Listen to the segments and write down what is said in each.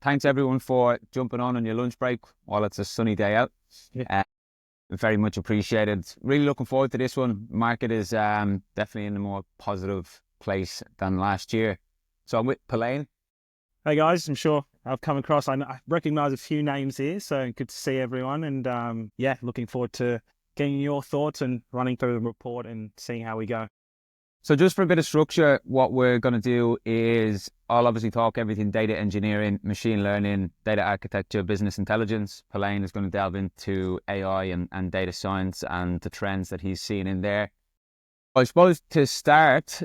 thanks everyone for jumping on your lunch break while it's a sunny day out. Yeah. Very much appreciated. Really looking forward to this one. Market is definitely in a more positive place than last year. So I'm with Pelaine. Hey guys, I'm sure I've come across, I recognize a few names here, so good to see everyone. And looking forward to getting your thoughts and running through the report and seeing how we go. So just for a bit of structure, what we're going to do is I'll obviously talk everything data engineering, machine learning, data architecture, business intelligence. Pelaine is going to delve into AI and data science and the trends that he's seeing in there. I suppose to start,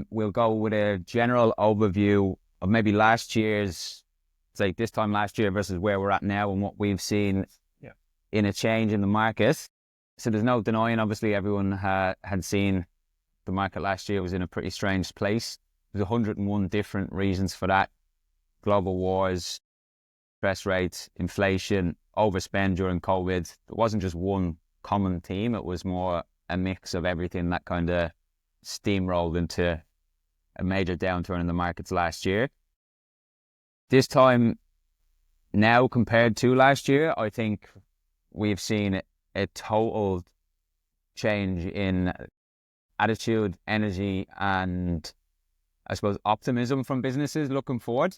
we'll go with a general overview of maybe last year's, say this time last year versus where we're at now and what we've seen in a change in the market. So there's no denying, obviously, everyone had seen the market last year was in a pretty strange place. There's 101 different reasons for that. Global wars, interest rates, inflation, overspend during COVID. It wasn't just one common theme. It was more a mix of everything that kind of steamrolled into a major downturn in the markets last year. This time now compared to last year, I think we've seen a total change in attitude, energy, and I suppose optimism from businesses looking forward.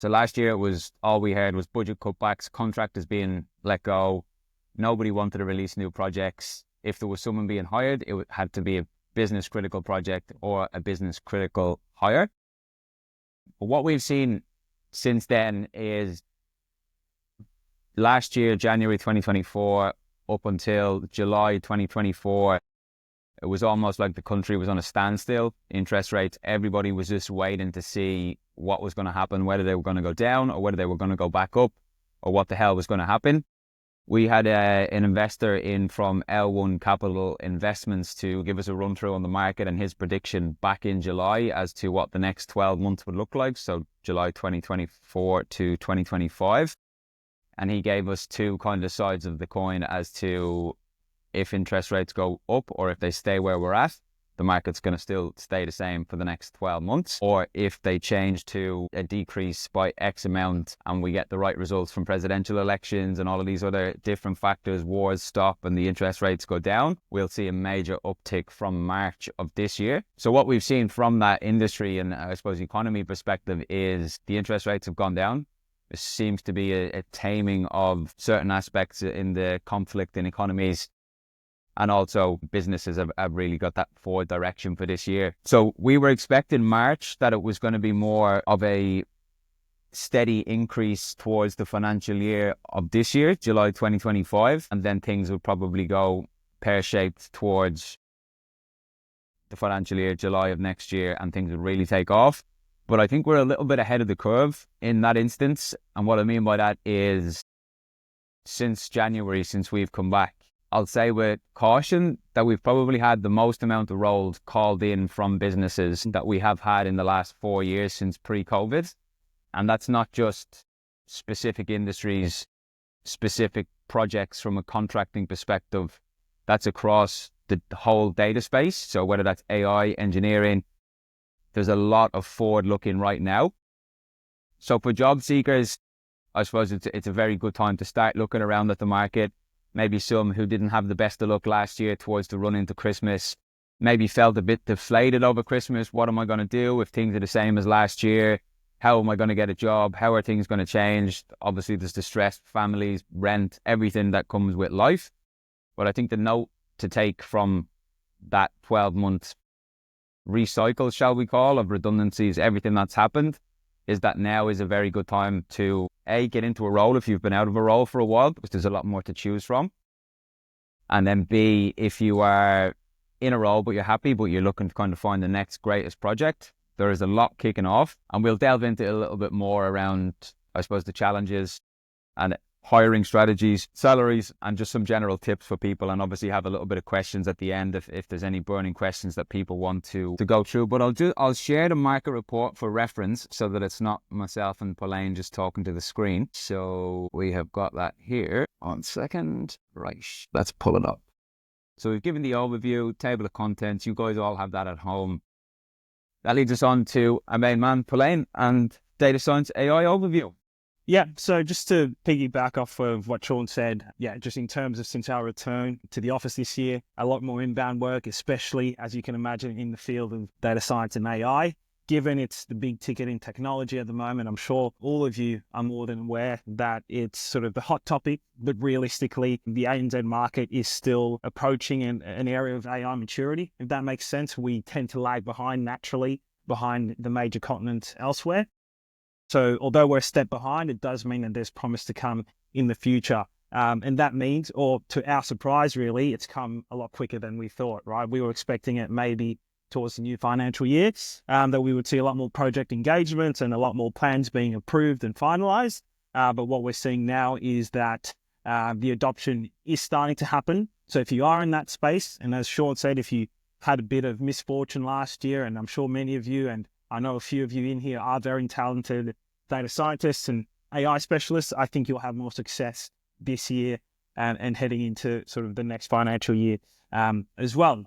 So last year it was all we heard was budget cutbacks, contractors being let go. Nobody wanted to release new projects. If there was someone being hired, it had to be a business critical project or a business critical hire. But what we've seen since then is last year, January 2024, up until July 2024, it was almost like the country was on a standstill. Interest rates, everybody was just waiting to see what was going to happen, whether they were going to go down or whether they were going to go back up or what the hell was going to happen. We had an investor in from L1 Capital Investments to give us a run through on the market and his prediction back in July as to what the next 12 months would look like. So July 2024 to 2025. And he gave us two kind of sides of the coin as to if interest rates go up or if they stay where we're at, the market's going to still stay the same for the next 12 months. Or if they change to a decrease by X amount and we get the right results from presidential elections and all of these other different factors, wars stop and the interest rates go down, we'll see a major uptick from March of this year. So what we've seen from that industry and I suppose economy perspective is the interest rates have gone down. There seems to be a taming of certain aspects in the conflict in economies. And also businesses have really got that forward direction for this year. So we were expecting March that it was going to be more of a steady increase towards the financial year of this year, July 2025. And then things would probably go pear-shaped towards the financial year, July of next year, and things would really take off. But I think we're a little bit ahead of the curve in that instance. And what I mean by that is since January, since we've come back, I'll say with caution that we've probably had the most amount of roles called in from businesses that we have had in the last 4 years since pre-COVID. And that's not just specific industries, specific projects from a contracting perspective. That's across the whole data space. So whether that's AI, engineering, there's a lot of forward looking right now. So for job seekers, I suppose it's a very good time to start looking around at the market. Maybe some who didn't have the best of luck last year towards the run into Christmas, maybe felt a bit deflated over Christmas. What am I going to do if things are the same as last year? How am I going to get a job? How are things going to change? Obviously, there's the stress, families, rent, everything that comes with life. But I think the note to take from that 12-month recycle, shall we call, of redundancies, everything that's happened, is that now is a very good time to A, get into a role if you've been out of a role for a while, because there's a lot more to choose from. And then B, if you are in a role but you're happy, but you're looking to kind of find the next greatest project, there is a lot kicking off. And we'll delve into it a little bit more around, I suppose, the challenges and hiring strategies, salaries, and just some general tips for people. And obviously have a little bit of questions at the end if there's any burning questions that people want to go through. But I'll share the market report for reference so that it's not myself and Pelaine just talking to the screen. So we have got that here. 1 second. Right, let's pull it up. So we've given the overview, table of contents. You guys all have that at home. That leads us on to our main man, Pelaine. And data science AI overview. Yeah, so just to piggyback off of what Sean said, just in terms of since our return to the office this year, a lot more inbound work, especially as you can imagine in the field of data science and AI. Given it's the big ticket in technology at the moment, I'm sure all of you are more than aware that it's sort of the hot topic, but realistically, the ANZ market is still approaching an area of AI maturity. If that makes sense, we tend to lag behind naturally behind the major continents elsewhere. So although we're a step behind, it does mean that there's promise to come in the future. And that means, or to our surprise, really, it's come a lot quicker than we thought, right? We were expecting it maybe towards the new financial year, that we would see a lot more project engagements and a lot more plans being approved and finalized. But what we're seeing now is that the adoption is starting to happen. So if you are in that space, and as Sean said, if you had a bit of misfortune last year, and I'm sure many of you, and I know a few of you in here are very talented data scientists and AI specialists, I think you'll have more success this year and heading into sort of the next financial year as well.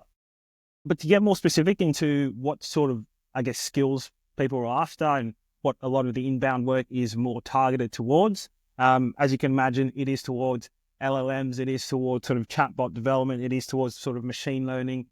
But to get more specific into what sort of, I guess, skills people are after and what a lot of the inbound work is more targeted towards, as you can imagine, it is towards LLMs, it is towards sort of chatbot development, it is towards sort of machine learning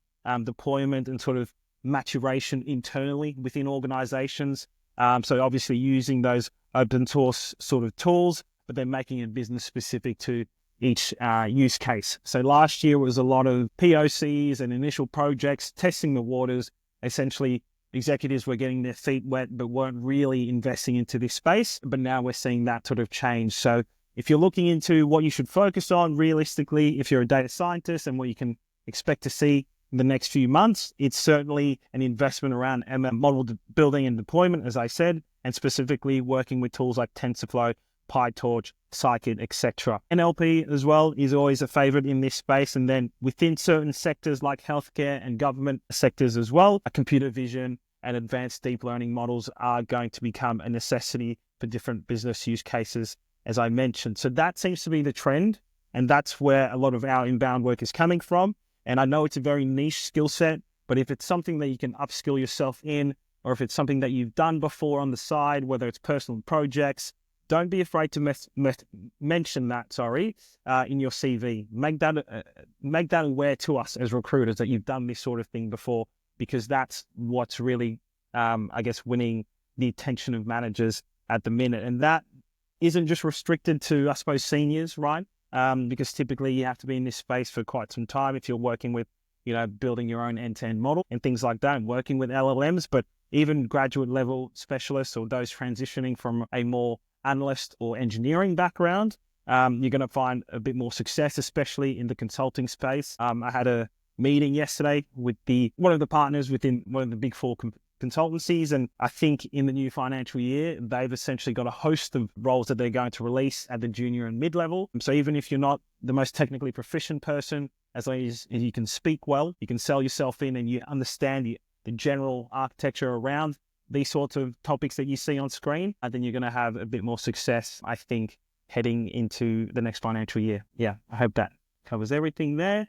deployment and sort of maturation internally within organizations. So obviously using those open source sort of tools, but then making it business specific to each use case. So last year was a lot of POCs and initial projects, testing the waters. Essentially, executives were getting their feet wet, but weren't really investing into this space. But now we're seeing that sort of change. So if you're looking into what you should focus on realistically, if you're a data scientist and what you can expect to see in the next few months, it's certainly an investment around ML model building and deployment, as I said, and specifically working with tools like TensorFlow, PyTorch, Scikit, etc. NLP as well is always a favorite in this space. And then within certain sectors like healthcare and government sectors as well, computer vision and advanced deep learning models are going to become a necessity for different business use cases, as I mentioned. So that seems to be the trend. And that's where a lot of our inbound work is coming from. And I know it's a very niche skill set, but if it's something that you can upskill yourself in, or if it's something that you've done before on the side, whether it's personal projects, don't be afraid to mention that, in your CV. Make that aware to us as recruiters that you've done this sort of thing before, because that's what's really, winning the attention of managers at the minute. And that isn't just restricted to, I suppose, seniors, right? Because typically you have to be in this space for quite some time if you're working with, building your own end-to-end model and things like that, and working with LLMs, but even graduate level specialists or those transitioning from a more analyst or engineering background, you're going to find a bit more success, especially in the consulting space. I had a meeting yesterday with one of the partners within one of the big four consultancies, and I think in the new financial year, they've essentially got a host of roles that they're going to release at the junior and mid-level. So even if you're not the most technically proficient person, as long as you can speak well, you can sell yourself in, and you understand the general architecture around these sorts of topics that you see on screen, and then you're going to have a bit more success, I think, heading into the next financial year. Yeah, I hope that covers everything there.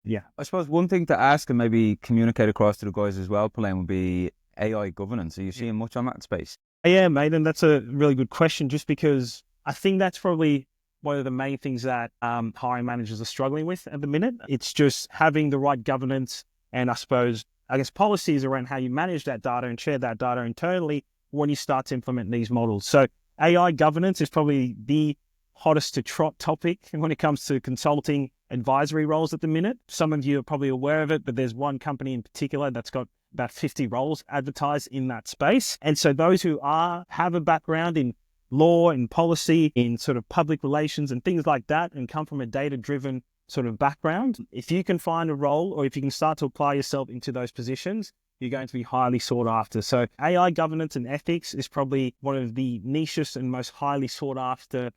Yeah. I suppose one thing to ask and maybe communicate across to the guys as well, Pauline, would be AI governance. Are you seeing much on that space? Yeah, mate, and that's a really good question, just because I think that's probably one of the main things that hiring managers are struggling with at the minute. It's just having the right governance and I guess policies around how you manage that data and share that data internally when you start to implement these models. So AI governance is probably the hottest to trot topic when it comes to consulting advisory roles at the minute. Some of you are probably aware of it, but there's one company in particular that's got about 50 roles advertised in that space. And so those who have a background in law and policy, in sort of public relations and things like that, and come from a data-driven sort of background, if you can find a role or if you can start to apply yourself into those positions, you're going to be highly sought after. So AI governance and ethics is probably one of the nichest and most highly sought after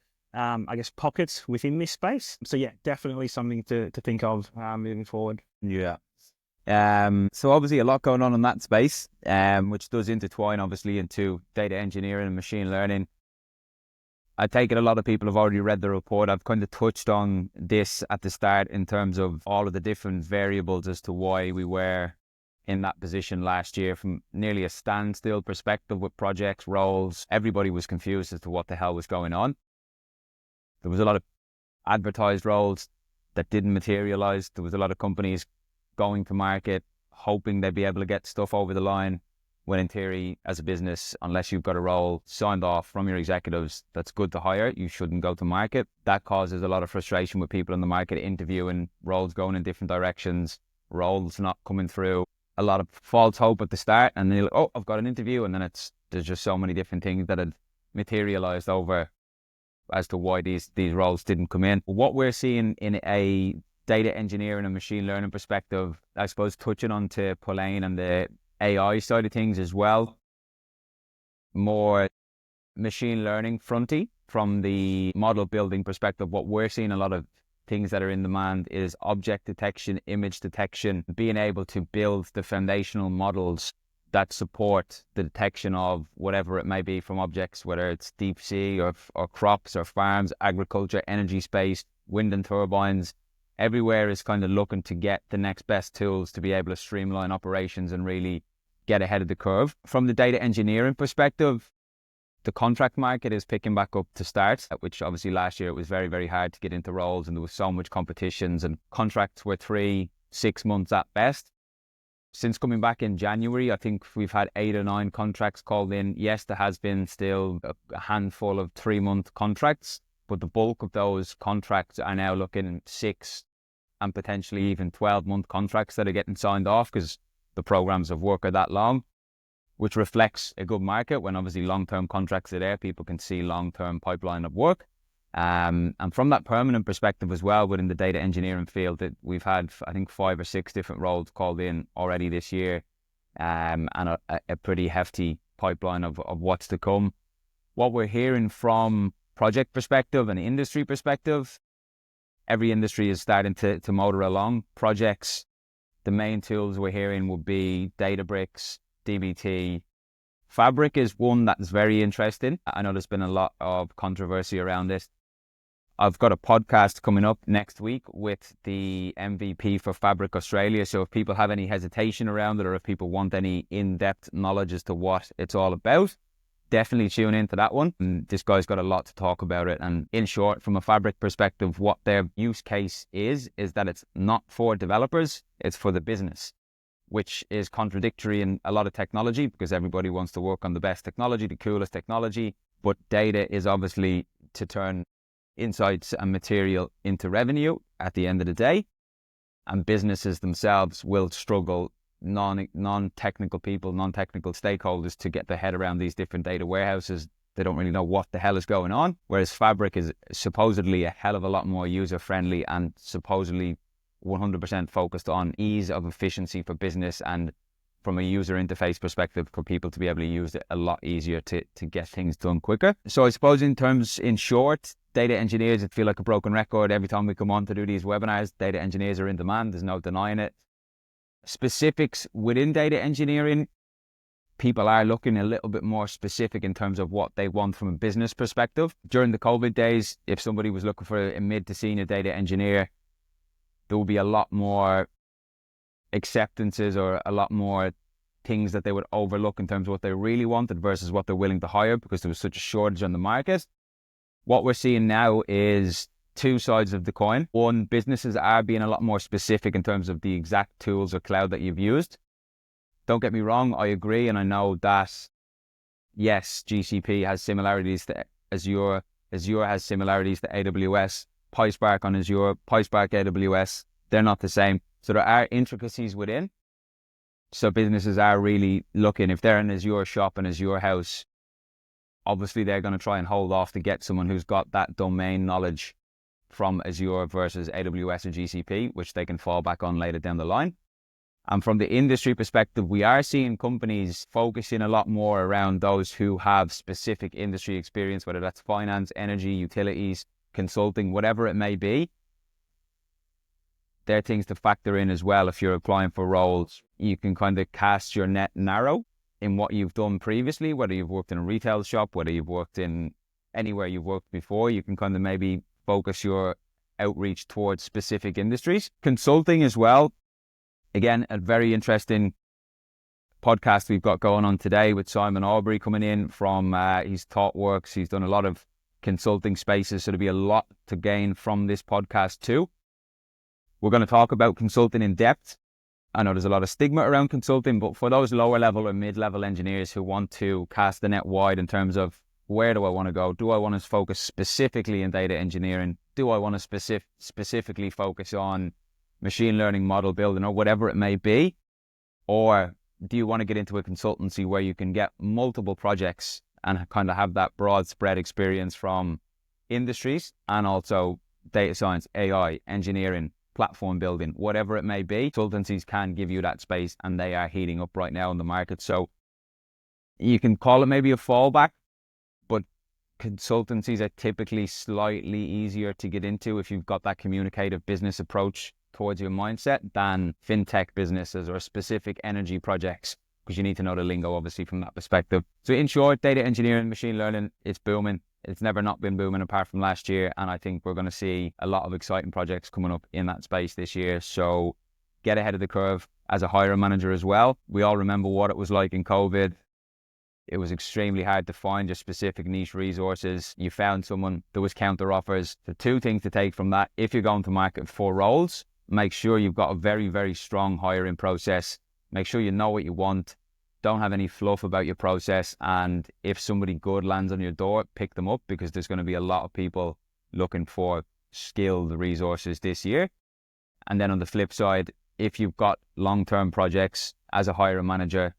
pockets within this space. So yeah, definitely something to think of moving forward. Yeah. So obviously a lot going on in that space, which does intertwine obviously into data engineering and machine learning. I take it a lot of people have already read the report. I've kind of touched on this at the start in terms of all of the different variables as to why we were in that position last year from nearly a standstill perspective with projects, roles. Everybody was confused as to what the hell was going on. There was a lot of advertised roles that didn't materialize. There was a lot of companies going to market hoping they'd be able to get stuff over the line, when in theory, as a business, unless you've got a role signed off from your executives that's good to hire, you shouldn't go to market. That causes a lot of frustration with people in the market interviewing, roles going in different directions, roles not coming through. A lot of false hope at the start, and they're like, oh, I've got an interview, and then there's just so many different things that had materialized over as to why these roles didn't come in. What we're seeing in a data engineering and machine learning perspective, I suppose touching on to Pauline and the AI side of things as well, more machine learning fronty from the model building perspective. What we're seeing a lot of things that are in demand is object detection, image detection, being able to build the foundational models that support the detection of whatever it may be from objects, whether it's deep sea or crops or farms, agriculture, energy space, wind and turbines. Everywhere is kind of looking to get the next best tools to be able to streamline operations and really get ahead of the curve. From the data engineering perspective, the contract market is picking back up to start, which obviously last year it was very, very hard to get into roles and there was so much competitions and contracts were 3-6 months at best. Since coming back in January, I think we've had 8 or 9 contracts called in. Yes, there has been still a handful of 3-month contracts, but the bulk of those contracts are now looking 6 and potentially even 12-month contracts that are getting signed off because the programs of work are that long, which reflects a good market. When obviously long-term contracts are there, people can see long-term pipeline of work. And from that permanent perspective as well, within the data engineering field, that we've had, I think, 5 or 6 different roles called in already this year, and a pretty hefty pipeline of what's to come. What we're hearing from project perspective and industry perspective, every industry is starting to motor along. Projects, the main tools we're hearing would be Databricks, DBT. Fabric is one that's very interesting. I know there's been a lot of controversy around this. I've got a podcast coming up next week with the MVP for Fabric Australia. So if people have any hesitation around it, or if people want any in-depth knowledge as to what it's all about, definitely tune into that one. And this guy's got a lot to talk about it. And in short, from a Fabric perspective, what their use case is that it's not for developers, it's for the business, which is contradictory in a lot of technology because everybody wants to work on the best technology, the coolest technology. But data is obviously to turn insights and material into revenue at the end of the day. And businesses themselves will struggle, non-technical people, non-technical stakeholders, to get their head around these different data warehouses. They don't really know what the hell is going on. Whereas Fabric is supposedly a hell of a lot more user-friendly and supposedly 100% focused on ease of efficiency for business and from a user interface perspective for people to be able to use it a lot easier to get things done quicker. So I suppose in short, data engineers, it feel like a broken record every time we come on to do these webinars. Data engineers are in demand. There's no denying it. Specifics within data engineering, people are looking a little bit more specific in terms of what they want from a business perspective. During the COVID days, if somebody was looking for a mid to senior data engineer, there will be a lot more acceptances or a lot more things that they would overlook in terms of what they really wanted versus what they're willing to hire because there was such a shortage on the market. What we're seeing now is 2 sides of the coin. One, businesses are being a lot more specific in terms of the exact tools or cloud that you've used. Don't get me wrong, I agree, and I know that, yes, GCP has similarities to Azure, Azure has similarities to AWS, PySpark on Azure, PySpark AWS, they're not the same. So there are intricacies within. So businesses are really looking, if they're in Azure shop and Azure house, obviously they're going to try and hold off to get someone who's got that domain knowledge from Azure versus AWS or GCP, which they can fall back on later down the line. And from the industry perspective, we are seeing companies focusing a lot more around those who have specific industry experience, whether that's finance, energy, utilities, consulting, whatever it may be. There are things to factor in as well. If you're applying for roles, you can kind of cast your net narrow in what you've done previously, whether you've worked in a retail shop, whether you've worked in anywhere you've worked before, you can kind of maybe focus your outreach towards specific industries. Consulting as well, again, a very interesting podcast we've got going on today with Simon Aubrey coming in from his ThoughtWorks. He's done a lot of consulting spaces, so there'll be a lot to gain from this podcast too. We're going to talk about consulting in depth. I know there's a lot of stigma around consulting, but for those lower level or mid-level engineers who want to cast the net wide in terms of where do I want to go? Do I want to focus specifically in data engineering? Do I want to specifically focus on machine learning model building or whatever it may be? Or do you want to get into a consultancy where you can get multiple projects and kind of have that broad spread experience from industries and also data science, AI, engineering, platform building, whatever it may be? Consultancies can give you that space, and they are heating up right now in the market. So you can call it maybe a fallback, but consultancies are typically slightly easier to get into if you've got that communicative business approach towards your mindset than fintech businesses or specific energy projects, because you need to know the lingo, obviously, from that perspective. So in short, data engineering, machine learning, it's booming. It's never not been booming apart from last year. And I think we're going to see a lot of exciting projects coming up in that space this year. So get ahead of the curve as a hiring manager as well. We all remember what it was like in COVID. It was extremely hard to find your specific niche resources. You found someone, there was counter offers. The two things to take from that: if you're going to market for roles, make sure you've got a very, very strong hiring process. Make sure you know what you want. Don't have any fluff about your process. And if somebody good lands on your door, pick them up, because there's going to be a lot of people looking for skilled resources this year. And then on the flip side, if you've got long-term projects as a hiring manager,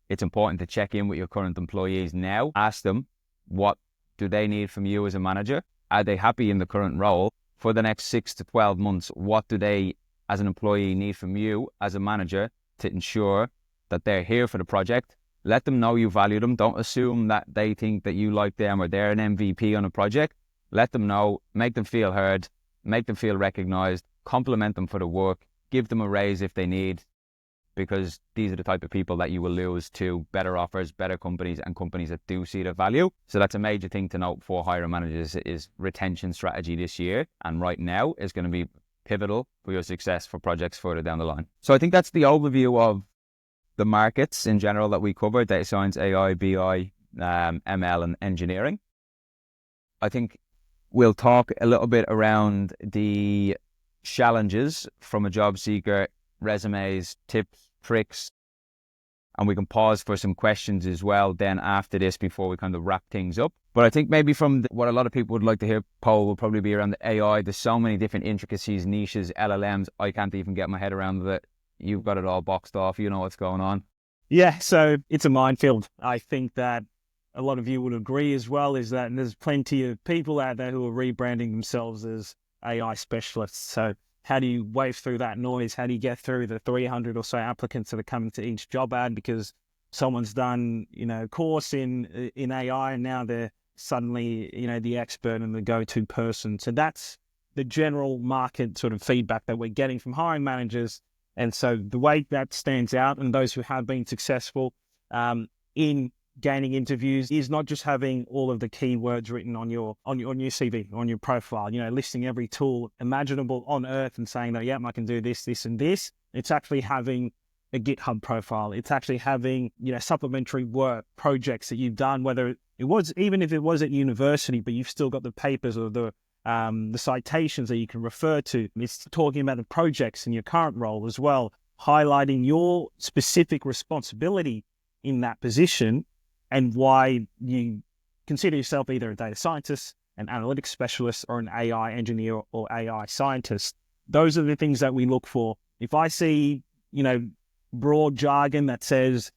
it's important to check in with your current employees now. Ask them, what do they need from you as a manager? Are they happy in the current role? For the next 6 to 12 months, what do they as an employee need from you as a manager to ensure that they're here for the project? Let them know you value them. Don't assume that they think that you like them or they're an MVP on a project. Let them know, make them feel heard, make them feel recognized, compliment them for the work, give them a raise if they need, because these are the type of people that you will lose to better offers, better companies, and companies that do see the value. So that's a major thing to note for hiring managers, is retention strategy this year and right now is going to be pivotal for your success for projects further down the line. So I think that's the overview of the markets in general that we cover: data science, AI, BI, ML, and engineering. I think we'll talk a little bit around the challenges from a job seeker, resumes, tips, tricks, and we can pause for some questions as well then after this before we kind of wrap things up. But I think maybe from what a lot of people would like to hear, Paul, will probably be around the AI. There's so many different intricacies, niches, LLMs. I can't even get my head around it. You've got it all boxed off. You know what's going on. Yeah, so it's a minefield. I think that a lot of you would agree as well, is that there's plenty of people out there who are rebranding themselves as AI specialists. So how do you wave through that noise? How do you get through the 300 or so applicants that are coming to each job ad because someone's done, a course in AI, and now they're suddenly, the expert and the go-to person. So that's the general market sort of feedback that we're getting from hiring managers. And so the way that stands out, and those who have been successful in gaining interviews, is not just having all of the keywords written on your CV, on your profile, listing every tool imaginable on earth and saying that, yeah, I can do this, this, and this. It's actually having a GitHub profile. It's actually having, supplementary work, projects that you've done, whether it was, even if it was at university, but you've still got the papers or the citations that you can refer to. It's talking about the projects in your current role as well, highlighting your specific responsibility in that position and why you consider yourself either a data scientist, an analytics specialist, or an AI engineer or AI scientist. Those are the things that we look for. If I see, broad jargon that says,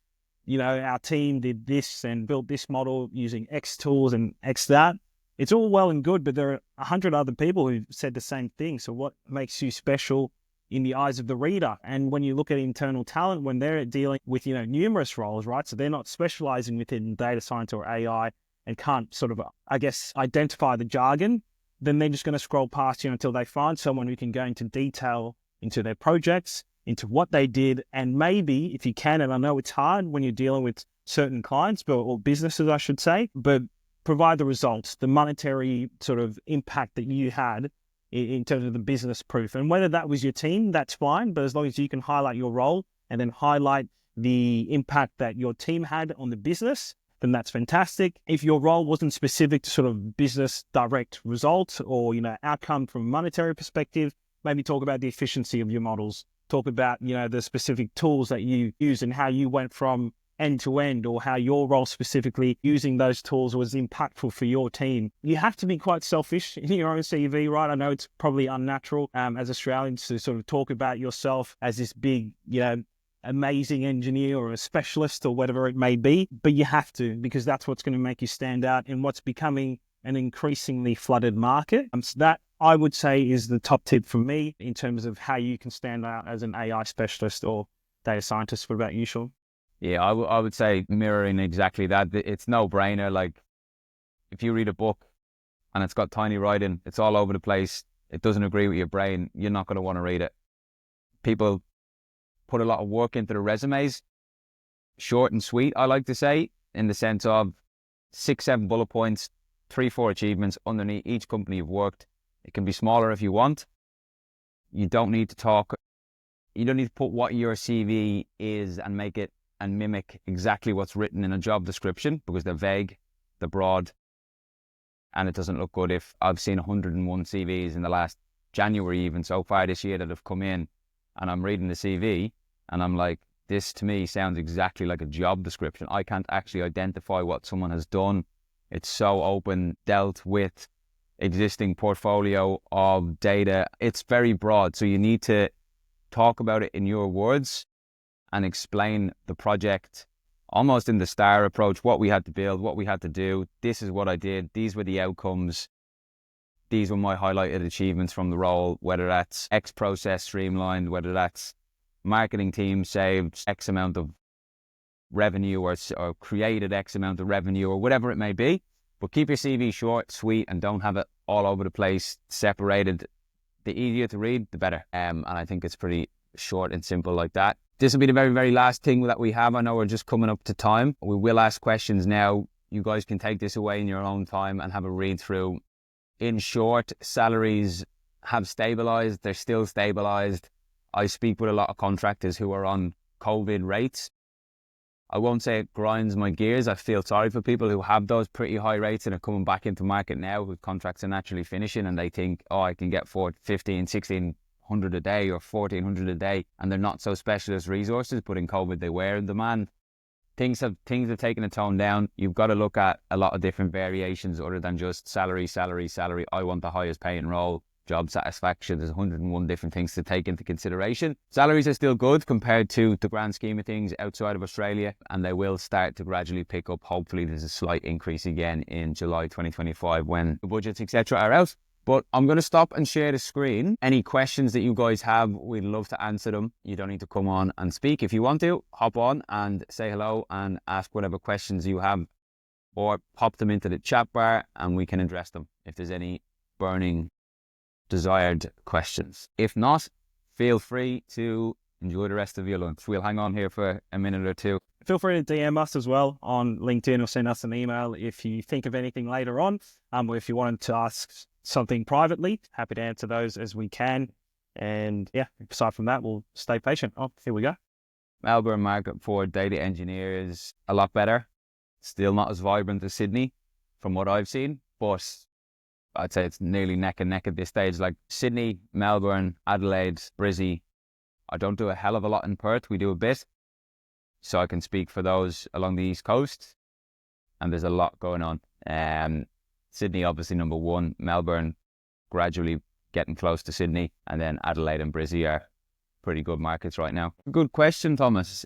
our team did this and built this model using X tools and X that, it's all well and good, but there are 100 other people who've said the same thing. So what makes you special in the eyes of the reader? And when you look at internal talent, when they're dealing with, numerous roles, right? So they're not specializing within data science or AI and can't sort of, identify the jargon, then they're just going to scroll past you until they find someone who can go into detail into their projects, into what they did. And maybe if you can, and I know it's hard when you're dealing with certain clients or businesses, I should say, but provide the results, the monetary sort of impact that you had in terms of the business proof. And whether that was your team, that's fine. But as long as you can highlight your role and then highlight the impact that your team had on the business, then that's fantastic. If your role wasn't specific to sort of business direct results or, outcome from a monetary perspective, maybe talk about the efficiency of your models. Talk about, the specific tools that you use and how you went from end to end, or how your role specifically using those tools was impactful for your team. You have to be quite selfish in your own CV, right? I know it's probably unnatural as Australians to sort of talk about yourself as this big, amazing engineer or a specialist or whatever it may be, but you have to, because that's what's going to make you stand out in what's becoming an increasingly flooded market. So that, I would say, is the top tip for me in terms of how you can stand out as an AI specialist or data scientist. What about you, Sean? Yeah, I would say mirroring exactly that. It's no brainer. Like, if you read a book and it's got tiny writing, it's all over the place, it doesn't agree with your brain, you're not going to want to read it. People put a lot of work into the resumes, short and sweet, I like to say, in the sense of 6-7 bullet points, 3-4 achievements underneath each company you've worked. It can be smaller if you want. You don't need to put what your CV is and make it and mimic exactly what's written in a job description, because they're vague, they're broad, and it doesn't look good. If I've seen 101 CVs in the last January, even so far this year, that have come in, and I'm reading the CV and I'm like, this to me sounds exactly like a job description. I can't actually identify what someone has done. It's so open, dealt with existing portfolio of data. It's very broad. So you need to talk about it in your words and explain the project almost in the STAR approach, what we had to build, what we had to do. This is what I did. These were the outcomes. These were my highlighted achievements from the role, whether that's X process streamlined, whether that's marketing team saved X amount of revenue or created X amount of revenue or whatever it may be. But keep your CV short, sweet, and don't have it all over the place, separated. The easier to read, the better. And I think it's pretty short and simple like that. This will be the very, very last thing that we have. I know we're just coming up to time. We will ask questions now. You guys can take this away in your own time and have a read through. In short, salaries have stabilized. They're still stabilized. I speak with a lot of contractors who are on COVID rates. I won't say it grinds my gears. I feel sorry for people who have those pretty high rates and are coming back into market now, whose contracts are naturally finishing, and they think, oh, I can get for 15, 1600 a day or 1400 a day, and they're not so specialist resources, but in COVID they were in demand. Things have taken a tone down. You've got to look at a lot of different variations other than just salary. I want the highest paying role. Job satisfaction. There's 101 different things to take into consideration. Salaries are still good compared to the grand scheme of things outside of Australia, and they will start to gradually pick up. Hopefully there's a slight increase again in July 2025 when the budgets, etc. are out. But I'm going to stop and share the screen. Any questions that you guys have, we'd love to answer them. You don't need to come on and speak. If you want to, hop on and say hello and ask whatever questions you have, or pop them into the chat bar and we can address them if there's any burning desired questions. If not, feel free to enjoy the rest of your lunch. We'll hang on here for a minute or two. Feel free to DM us as well on LinkedIn or send us an email if you think of anything later on, or if you wanted to ask something privately. Happy to answer those as we can. And yeah, aside from that, we'll stay patient. Oh, here we go. Melbourne market for data engineers a lot better. Still not as vibrant as Sydney from what I've seen, but I'd say it's nearly neck and neck at this stage. Like Sydney, Melbourne, Adelaide, Brizzy. I don't do a hell of a lot in Perth. We do a bit. So I can speak for those along the East Coast. And there's a lot going on. Sydney, obviously, number one. Melbourne, gradually getting close to Sydney. And then Adelaide and Brizzy are pretty good markets right now. Good question, Thomas.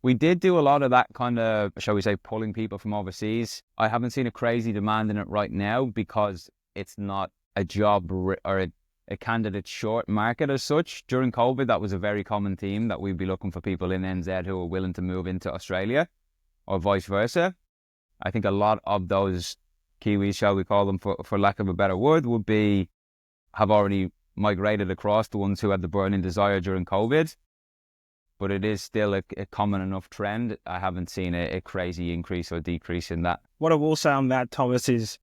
We did do a lot of that kind of, shall we say, pulling people from overseas. I haven't seen a crazy demand in it right now because it's not a job or a candidate short market as such. During COVID, that was a very common theme, that we'd be looking for people in NZ who are willing to move into Australia or vice versa. I think a lot of those Kiwis, shall we call them for lack of a better word, have already migrated across, the ones who had the burning desire during COVID. But it is still a common enough trend. I haven't seen a crazy increase or decrease in that. What I will say on that, Thomas, is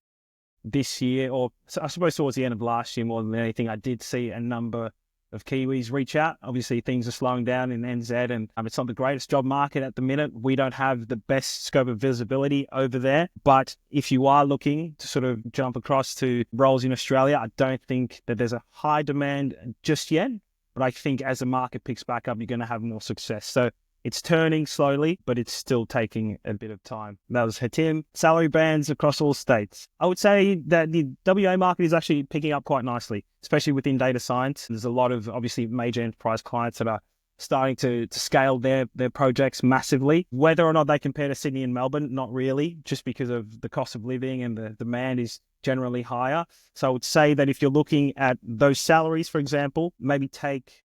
this year, or I suppose towards the end of last year more than anything, I did see a number of Kiwis reach out. Obviously, things are slowing down in NZ, and it's not the greatest job market at the minute. We don't have the best scope of visibility over there. But if you are looking to sort of jump across to roles in Australia, I don't think that there's a high demand just yet. But I think as the market picks back up, you're going to have more success. So it's turning slowly, but it's still taking a bit of time. That was Hatim. Salary bands across all states. I would say that the WA market is actually picking up quite nicely, especially within data science. There's a lot of obviously major enterprise clients that are starting to scale their projects massively. Whether or not they compare to Sydney and Melbourne, not really, just because of the cost of living and the demand is generally higher. So I would say that if you're looking at those salaries, for example, maybe take,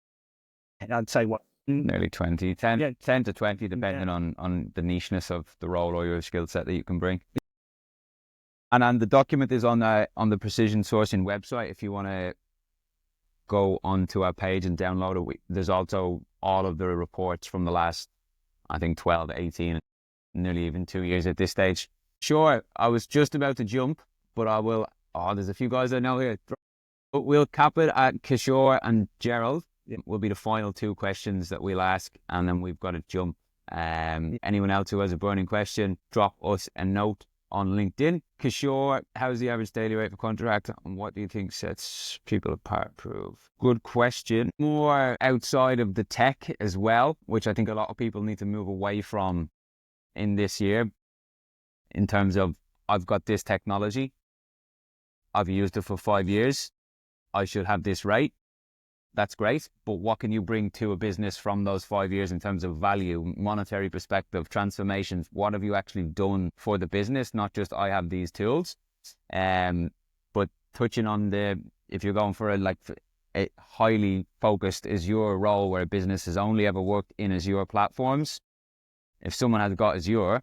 I'd say what? Nearly 20, 10 to 20, depending on the nicheness of the role or your skill set that you can bring. And the document is on the Precision Sourcing website. If you want to go onto our page and download it, there's also all of the reports from the last, I think, 12 to 18, nearly even 2 years at this stage. Sure, I was just about to jump, but I will. Oh, there's a few guys I know here. But we'll cap it at Kishore and Gerald. Will be the final two questions that we'll ask, and then we've got to jump. Anyone else who has a burning question, drop us a note on LinkedIn. Kishore, how's the average daily rate for contract, and what do you think sets people apart? Good question. More outside of the tech as well, which I think a lot of people need to move away from in this year, in terms of, I've got this technology, I've used it for 5 years, I should have this rate. That's great, but what can you bring to a business from those 5 years in terms of value, monetary perspective, transformations? What have you actually done for the business? Not just, I have these tools. But touching on if you're going for a highly focused Azure role where a business has only ever worked in Azure platforms, if someone has got Azure,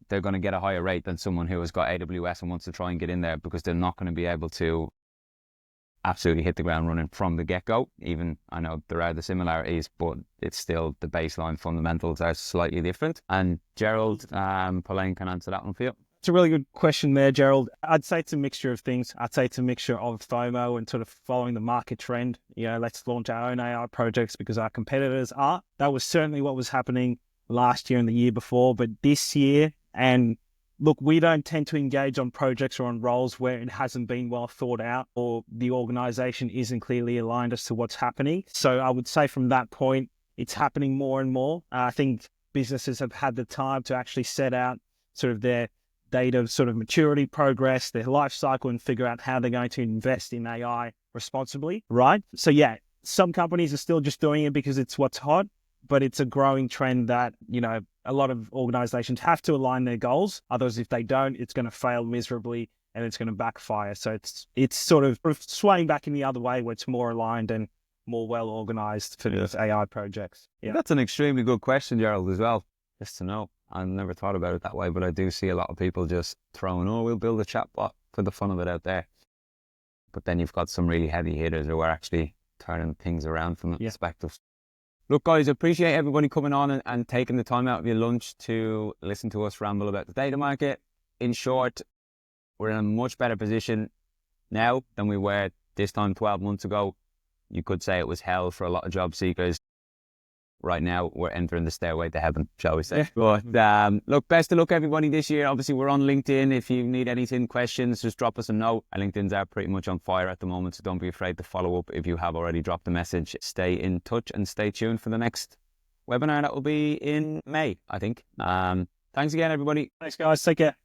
they're going to get a higher rate than someone who has got AWS and wants to try and get in there, because they're not going to be able to absolutely hit the ground running from the get-go. Even, I know there are the similarities, but it's still, the baseline fundamentals are slightly different. And Gerald, Pauline can answer that one for you. It's a really good question there, Gerald. I'd say it's a mixture of things. I'd say it's a mixture of FOMO and sort of following the market trend. Let's launch our own AI projects because our competitors are. That was certainly what was happening last year and the year before, but this year, and look, we don't tend to engage on projects or on roles where it hasn't been well thought out or the organization isn't clearly aligned as to what's happening. So I would say from that point, it's happening more and more. I think businesses have had the time to actually set out sort of their data sort of maturity progress, their life cycle, and figure out how they're going to invest in AI responsibly, right? So yeah, some companies are still just doing it because it's what's hot, but it's a growing trend that, a lot of organizations have to align their goals. Others, if they don't, it's going to fail miserably and it's going to backfire. So it's sort of swaying back in the other way where it's more aligned and more well organized for these AI projects. Yeah. That's an extremely good question, Gerald, as well. Just to know. I never thought about it that way, but I do see a lot of people just throwing, we'll build a chatbot for the fun of it out there. But then you've got some really heavy hitters who are actually turning things around from that perspective. Look, guys, I appreciate everybody coming on and taking the time out of your lunch to listen to us ramble about the data market. In short, we're in a much better position now than we were this time 12 months ago. You could say it was hell for a lot of job seekers. Right now, we're entering the stairway to heaven, shall we say. But look, best of luck, everybody, this year. Obviously, we're on LinkedIn. If you need anything, questions, just drop us a note. Our LinkedIn's are pretty much on fire at the moment, so don't be afraid to follow up if you have already dropped a message. Stay in touch and stay tuned for the next webinar that will be in May, I think. Thanks again, everybody. Thanks, guys. Take care.